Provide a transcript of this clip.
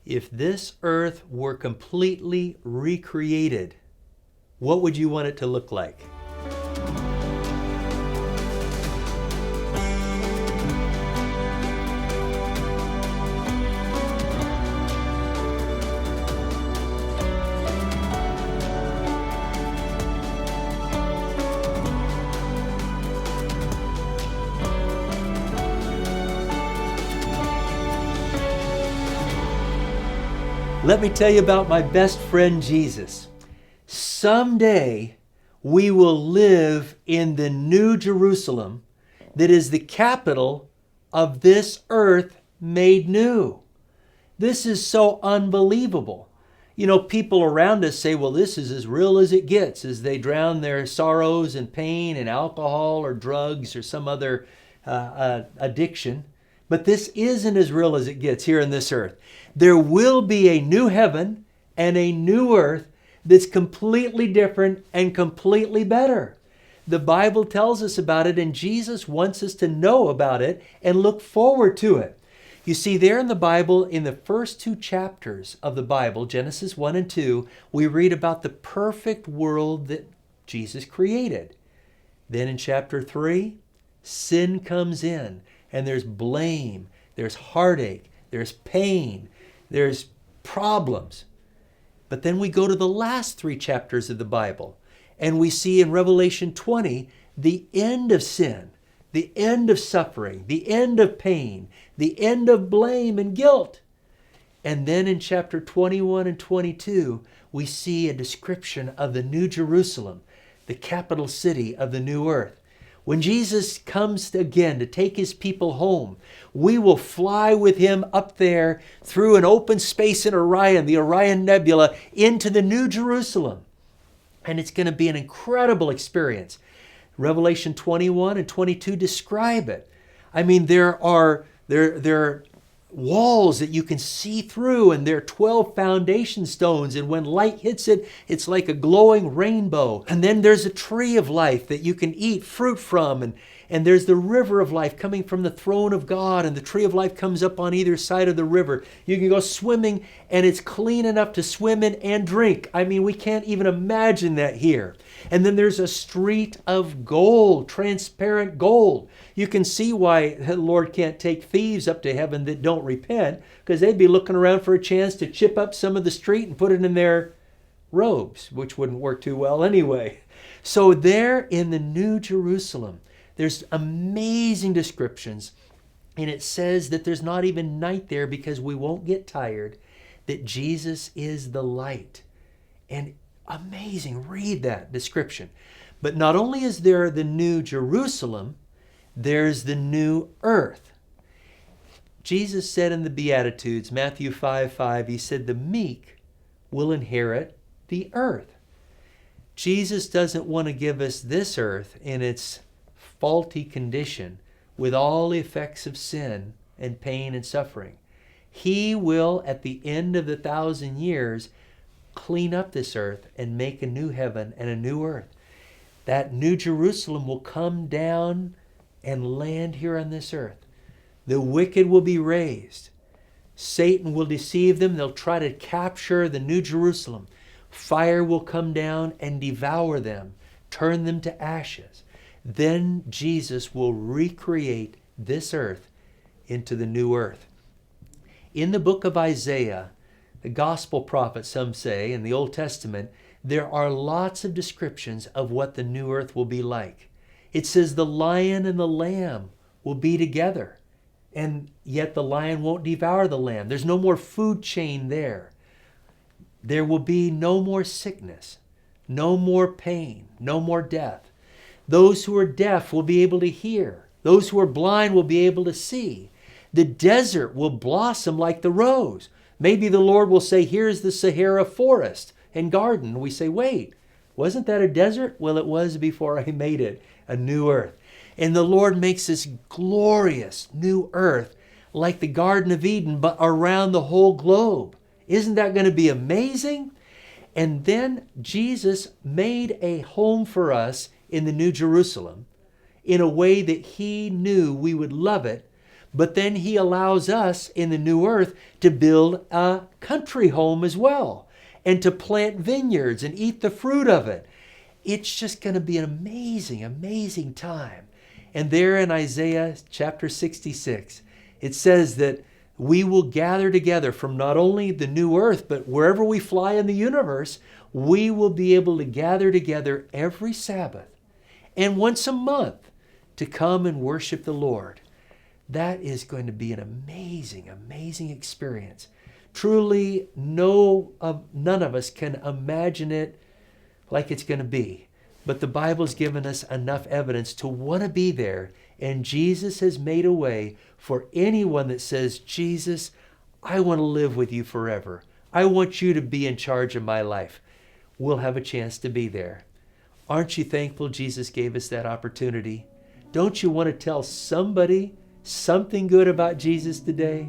If this earth were completely recreated, what would you want it to look like? Let me tell you about my best friend, Jesus. Someday, we will live in the New Jerusalem that is the capital of this earth made new. This is so unbelievable. You know, people around us say, well, this is as real as it gets, as they drown their sorrows and pain in alcohol or drugs or some other addiction. But this isn't as real as it gets here on this earth. There will be a new heaven and a new earth that's completely different and completely better. The Bible tells us about it, and Jesus wants us to know about it and look forward to it. You see, there in the Bible, in the first 2 chapters of the Bible, Genesis 1 and 2, we read about the perfect world that Jesus created. Then in chapter 3, sin comes in. And there's blame, there's heartache, there's pain, there's problems. But then we go to the last 3 chapters of the Bible, and we see in Revelation 20 the end of sin, the end of suffering, the end of pain, the end of blame and guilt. And then in chapter 21 and 22, we see a description of the New Jerusalem, the capital city of the new earth. When Jesus comes again to take his people home, we will fly with him up there through an open space in Orion, the Orion Nebula, into the New Jerusalem. And it's going to be an incredible experience. Revelation 21 and 22 describe it. I mean, there are walls that you can see through, and there are 12 foundation stones, and when light hits it, it's like a glowing rainbow. And then there's a tree of life that you can eat fruit from, and there's the river of life coming from the throne of God, and the tree of life comes up on either side of the river. You can go swimming, and it's clean enough to swim in and drink. I mean, we can't even imagine that here. And then there's a street of gold, transparent gold. You can see why the Lord can't take thieves up to heaven that don't repent, because they'd be looking around for a chance to chip up some of the street and put it in their robes, which wouldn't work too well anyway. So there in the New Jerusalem, there's amazing descriptions, and it says that there's not even night there because we won't get tired, that Jesus is the light. And amazing, read that description. But not only is there the New Jerusalem, there's the new earth. Jesus said in the Beatitudes, Matthew 5:5, he said, the meek will inherit the earth. Jesus doesn't want to give us this earth in its faulty condition with all the effects of sin and pain and suffering. He will, at the end of the 1,000 years, clean up this earth and make a new heaven and a new earth. That New Jerusalem will come down and land here on this earth. The wicked will be raised. Satan will deceive them. They'll try to capture the New Jerusalem. Fire will come down and devour them, turn them to ashes. Then Jesus will recreate this earth into the new earth. In the book of Isaiah, the gospel prophet, some say, in the Old Testament, there are lots of descriptions of what the new earth will be like. It says the lion and the lamb will be together, and yet the lion won't devour the lamb. There's no more food chain there. There will be no more sickness, no more pain, no more death. Those who are deaf will be able to hear. Those who are blind will be able to see. The desert will blossom like the rose. Maybe the Lord will say, here's the Sahara forest and garden. We say, wait, wasn't that a desert? Well, it was before I made it a new earth. And the Lord makes this glorious new earth like the Garden of Eden, but around the whole globe. Isn't that going to be amazing? And then Jesus made a home for us in the New Jerusalem in a way that he knew we would love it. But then he allows us in the new earth to build a country home as well, and to plant vineyards and eat the fruit of it. It's just going to be an amazing, amazing time. And there in Isaiah chapter 66, it says that we will gather together from not only the new earth, but wherever we fly in the universe, we will be able to gather together every Sabbath and once a month to come and worship the Lord. That is going to be an amazing, amazing experience. Truly, none of us can imagine it like it's going to be. But the Bible's given us enough evidence to want to be there. And Jesus has made a way for anyone that says, Jesus, I want to live with you forever. I want you to be in charge of my life. We'll have a chance to be there. Aren't you thankful Jesus gave us that opportunity? Don't you want to tell somebody something good about Jesus today?